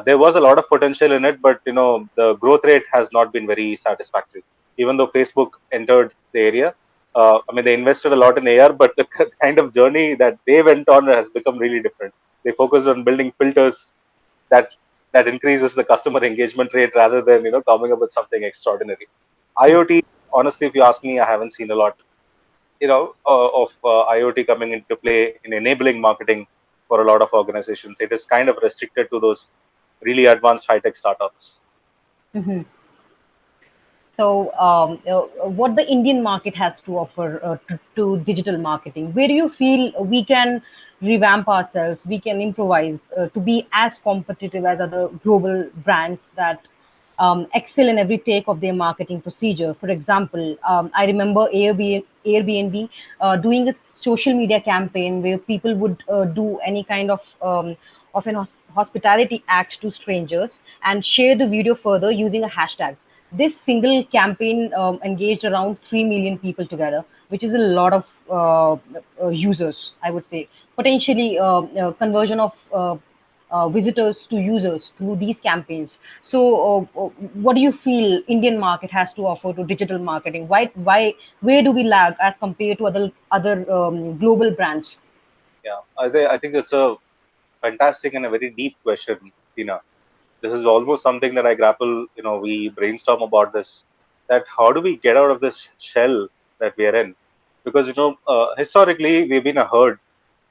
There was a lot of potential in it, but the growth rate has not been very satisfactory. Even though Facebook entered the area, I mean they invested a lot in AR, but the kind of journey that they went on has become really different. They focused on building filters that increases the customer engagement rate rather than coming up with something extraordinary. True. IoT, honestly, if you ask me, I haven't seen a lot of IoT coming into play in enabling marketing for a lot of organizations. It is kind of restricted to those really advanced high tech startups. So, what the Indian market has to offer to digital marketing? Where do you feel we can revamp ourselves? We can improvise to be as competitive as other global brands that excel in every take of their marketing procedure. For example, I remember Airbnb doing a social media campaign where people would do any kind of an hospitality act to strangers and share the video further using a hashtag. This single campaign engaged around 3 million people together, which is a lot of users, I would say. Potentially, conversion of visitors to users through these campaigns. So, what do you feel Indian market has to offer to digital marketing? Where do we lag as compared to other global brands? Yeah, I think it's a fantastic and a very deep question, Tina. This is almost something that I grapple. We brainstorm about this. That how do we get out of this shell that we are in? Because historically we've been a herd,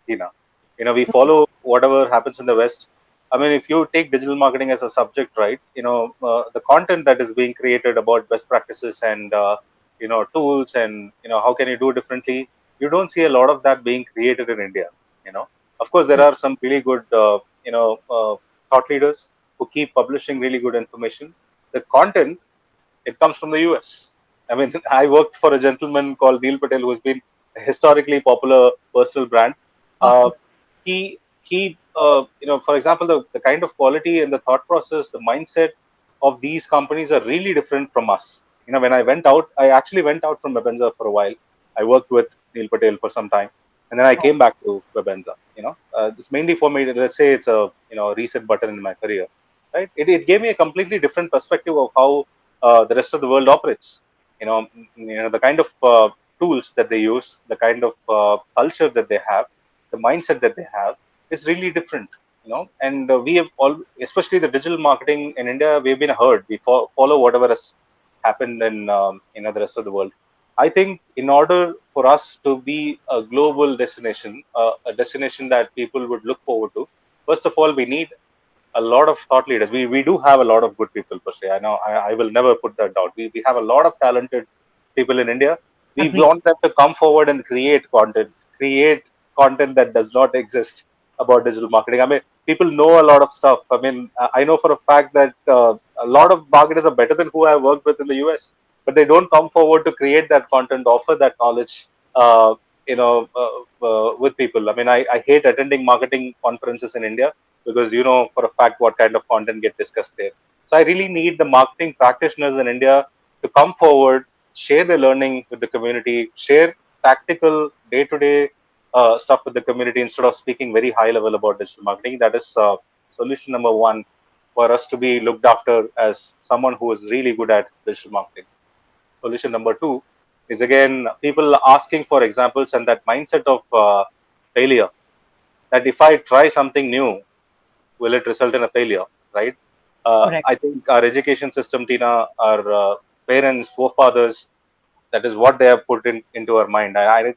Tina. We follow whatever happens in the West. I mean, if you take digital marketing as a subject, right? The content that is being created about best practices and tools and how can you do differently. You don't see a lot of that being created in India. You know, of course, there are some really good thought leaders who keep publishing really good information. The content, it comes from the US. I mean, I worked for a gentleman called Neil Patel, who has been a historically popular personal brand. Of Uh, course, for example, the kind of quality and the thought process, the mindset of these companies are really different from us. When I went out, I actually went out from Webenza for a while. I worked with Neil Patel for some time, and then I came back to Webenza. Just mainly for me. Let's say it's a reset button in my career, right? It gave me a completely different perspective of how the rest of the world operates. The kind of tools that they use, the kind of culture that they have, the mindset that they have is really different. And we have all, especially the digital marketing in India, we've been a herd. We follow whatever has happened in the rest of the world. I think in order for us to be a global destination, a destination that people would look forward to, first of all, we need a lot of thought leaders. We do have a lot of good people per se. I know I will never put that down. We have a lot of talented people in India. We agree. want them to come forward and create content that does not exist about digital marketing. I mean, people know a lot of stuff. I mean, I know for a fact that a lot of marketers are better than who I worked with in the US, but they don't come forward to create that content, offer that knowledge. With people. I mean, I hate attending marketing conferences in India because for a fact what kind of content get discussed there. So I really need the marketing practitioners in India to come forward, share their learning with the community, share tactical day-to-day stuff with the community instead of speaking very high level about digital marketing. That is solution number one for us to be looked after as someone who is really good at digital marketing. Solution number two is again people asking for examples and that mindset of failure. That if I try something new, will it result in a failure, right? Correct. I think our education system, Tina, our parents, forefathers, that is what they have put into our mind. I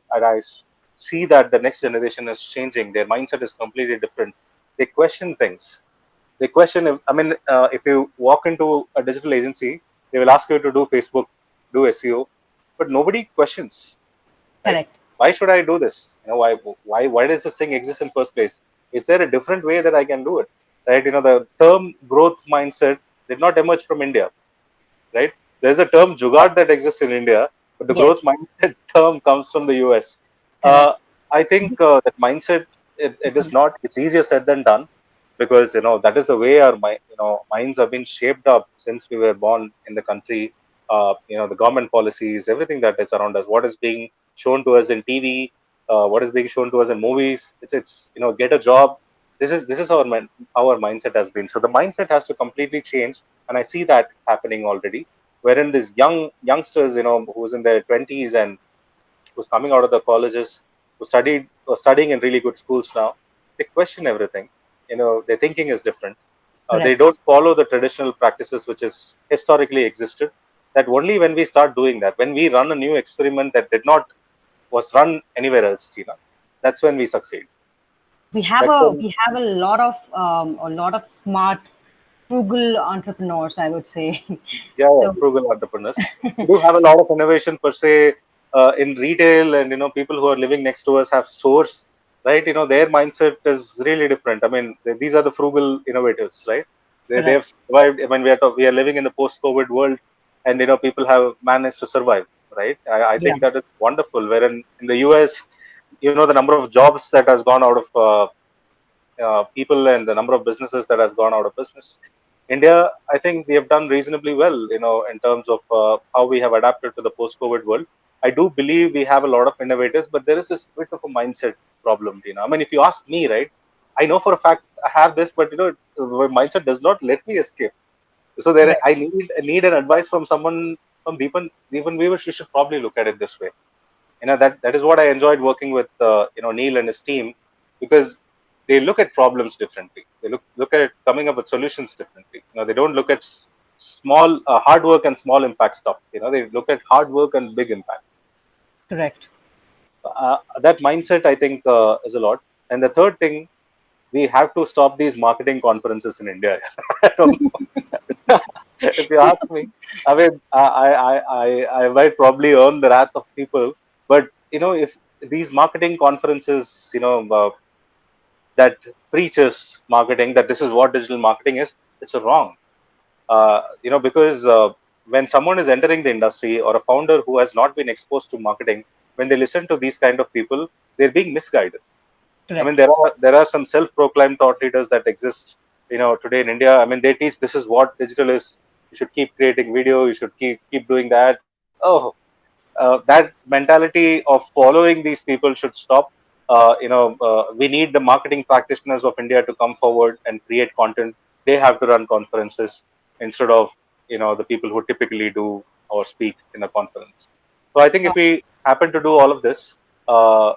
see that the next generation is changing. Their mindset is completely different. They question things. They question, if you walk into a digital agency, they will ask you to do Facebook, do SEO, but nobody questions, right? Correct. Why should I do this? Why does this thing exist in first place? Is there a different way that I can do it? Right? The term growth mindset did not emerge from India, right? There's a term jugaad that exists in India, but the Yes. growth mindset term comes from the US. Correct. I think that mindset, it is not, it's easier said than done because that is the way our minds have been shaped up since we were born in the country. the government policies, everything that is around us, what is being shown to us in TV, what is being shown to us in movies. It's get a job. This is our mindset has been. So the mindset has to completely change, and I see that happening already. Wherein these youngsters, who's in their 20s and who's coming out of the colleges, who studying in really good schools now, they question everything. Their thinking is different. They Correct. don't follow the traditional practices which is historically existed. That only when we start doing that, when we run a new experiment that did not was run anywhere else, Tina, that's when we succeed. That's when, We have a lot of smart, frugal entrepreneurs, I would say. yeah, So frugal entrepreneurs. We do have a lot of innovation per se in retail, and people who are living next to us have stores, right? Their mindset is really different. I mean, these are the frugal innovators, right? They have correct. survived. I mean, we are living in the post-COVID world, and people have managed to survive, right? I Yeah, think that is wonderful. Wherein in the US, the number of jobs that has gone out of people and the number of businesses that has gone out of business. India, I think we have done reasonably well, in terms of how we have adapted to the post-COVID world. I do believe we have a lot of innovators, but there is this bit of a mindset problem. I mean, if you ask me, right, I know for a fact I have this, but my mindset does not let me escape. So there, correct. I need an advice from someone from Deepan. Deepan Weaver, you should probably look at it this way. That is what I enjoyed working with Neil and his team, because they look at problems differently. They look at coming up with solutions differently. They don't look at small hard work and small impact stuff. They look at hard work and big impact. Correct. That mindset, I think, is a lot. And the third thing, we have to stop these marketing conferences in India. I don't know. If you ask me, I mean, I might probably earn the wrath of people, but if these marketing conferences, that preaches marketing, that this is what digital marketing is, it's wrong. Because when someone is entering the industry, or a founder who has not been exposed to marketing, when they listen to these kind of people, they're being misguided. I mean, Correct. there are some self-proclaimed thought leaders that exist, today in India. I mean, they teach this is what digital is. You should keep creating video. You should keep doing that. Oh, that mentality of following these people should stop. We need the marketing practitioners of India to come forward and create content. They have to run conferences instead of the people who typically do or speak in a conference. So I think if we happen to do all of this, uh,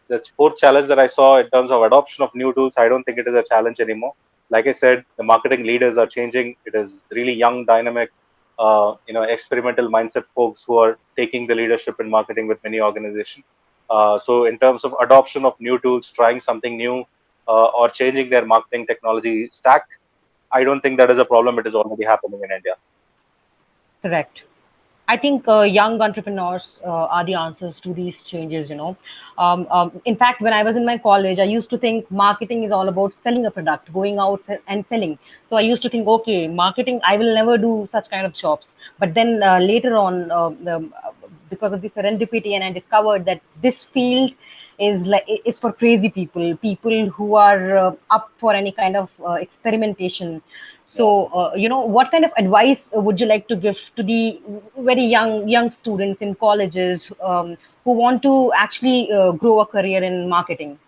the fourth challenge that I saw in terms of adoption of new tools, I don't think it is a challenge anymore. Like I said, the marketing leaders are changing. It is really young, dynamic, experimental mindset folks who are taking the leadership in marketing with many organizations. So in terms of adoption of new tools, trying something new, or changing their marketing technology stack, I don't think that is a problem. It is already happening in India. Correct. I think young entrepreneurs are the answers to these changes. In fact, when I was in my college, I used to think marketing is all about selling a product, going out and selling. So I used to think, okay, marketing, I will never do such kind of jobs. But then later on, because of the serendipity, and I discovered that this field is like it's for crazy people, people who are up for any kind of experimentation. Yeah. So, what kind of advice would you like to give to the very young students in colleges who want to actually grow a career in marketing?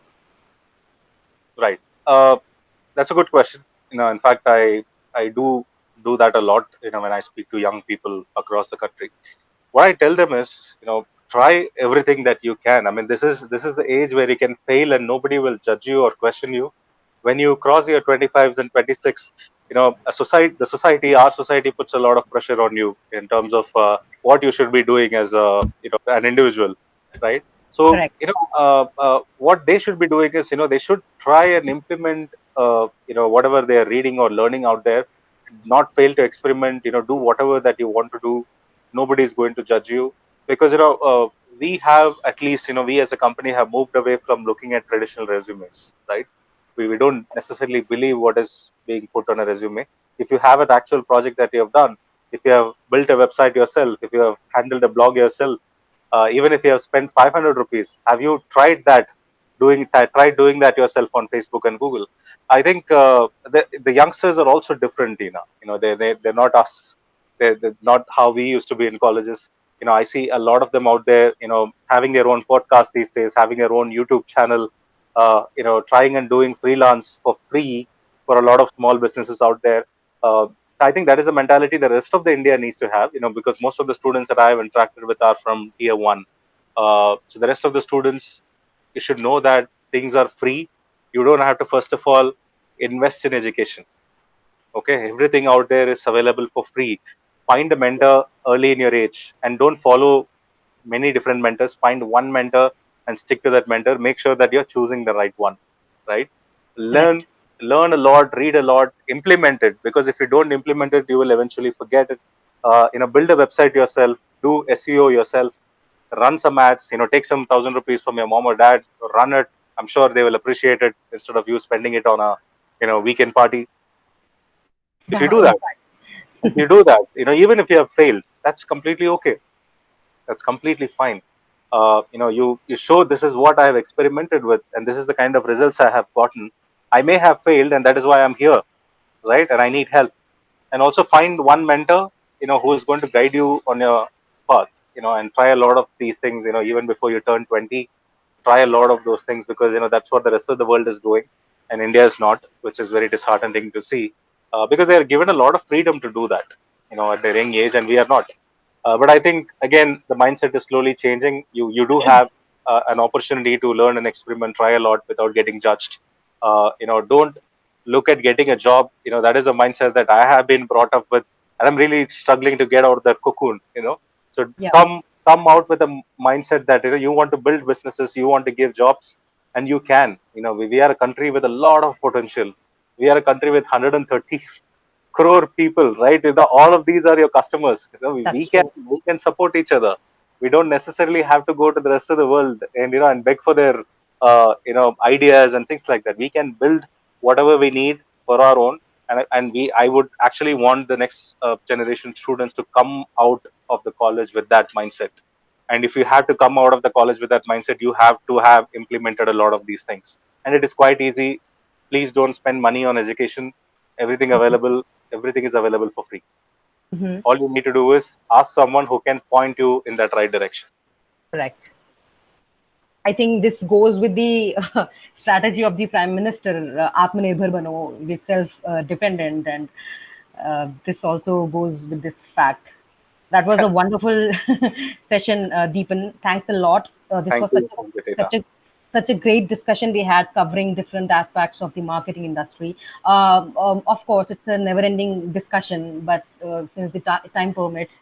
Right. That's a good question. In fact, I do that a lot. When I speak to young people across the country, what I tell them is, try everything that you can. I mean, this is the age where you can fail and nobody will judge you or question you. When you cross your 25s and 26, our society puts a lot of pressure on you in terms of what you should be doing as an individual, right? So Correct. what they should be doing is, they should try and implement whatever they are reading or learning out there. Not fail to experiment. Do whatever that you want to do. Nobody is going to judge you, because we have, at least, we as a company have moved away from looking at traditional resumes, right? We don't necessarily believe what is being put on a resume. If you have an actual project that you have done, if you have built a website yourself, if you have handled a blog yourself, even if you have spent 500 rupees, have you tried doing that yourself on Facebook and Google? I think the youngsters are also different, they're not us. They're not how we used to be in colleges. I see a lot of them out there, having their own podcast these days, having their own YouTube channel, trying and doing freelance for free for a lot of small businesses out there. Uh, I think that is a mentality the rest of the India needs to have, because most of the students that I have interacted with are from tier one. So the rest of the students, you should know that things are free. You don't have to, first of all, invest in education. Okay, everything out there is available for free. Find a mentor early in your age and don't follow many different mentors. Find one mentor and stick to that mentor. Make sure that you're choosing the right one, right? Correct. Learn a lot, read a lot, implement it, because if you don't implement it, you will eventually forget it. Build a website yourself, do SEO yourself, run some ads, take some 1,000 rupees from your mom or dad, run it. I'm sure they will appreciate it instead of you spending it on a weekend party. If you do In that, fact. if you do that, even if you have failed, that's completely okay. That's completely fine. You show this is what I have experimented with, and this is the kind of results I have gotten. I may have failed, and that is why I'm here, right? And I need help. And also find one mentor, who is going to guide you on your path, and try a lot of these things, even before you turn 20. Try a lot of those things, because that's what the rest of the world is doing, and India is not, which is very disheartening to see, because they are given a lot of freedom to do that, at their young age, and we are not. But I think again the mindset is slowly changing. You do have an opportunity to learn and experiment, try a lot without getting judged. Don't look at getting a job. That is a mindset that I have been brought up with, and I'm really struggling to get out of that cocoon. So Yeah. come out with a mindset that you want to build businesses, you want to give jobs, and you can. We are a country with a lot of potential. We are a country with 130 crore people, right? All of these are your customers. That's We can true. support each other. We don't necessarily have to go to the rest of the world and and beg for their ideas and things like that. We can build whatever we need for our own, and I would actually want the next generation students to come out of the college with that mindset. And if you have to come out of the college with that mindset, you have to have implemented a lot of these things, and it is quite easy. Please don't spend money on education. Everything is available for free. Hmm. All you need to do is ask someone who can point you in that right direction. Correct. I think this goes with the strategy of the Prime Minister, Atmanirbhar Bano, the self-dependent, and this also goes with this fact. That was a wonderful session, Deepan. Thanks a lot. This Thank was you, Data. such a great discussion we had covering different aspects of the marketing industry. Of course, it's a never-ending discussion, but since the time permits,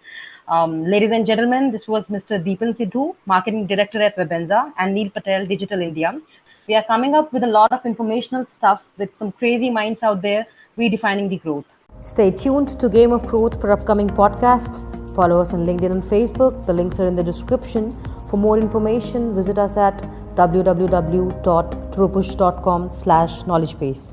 ladies and gentlemen, this was Mr. Deepan Sidhu, Marketing Director at Webenza, and Neil Patel, Digital India. We are coming up with a lot of informational stuff with some crazy minds out there redefining the growth. Stay tuned to Game of Growth for upcoming podcasts. Follow us on LinkedIn and Facebook. The links are in the description. For more information, visit us at www.truepush.com/knowledgebase.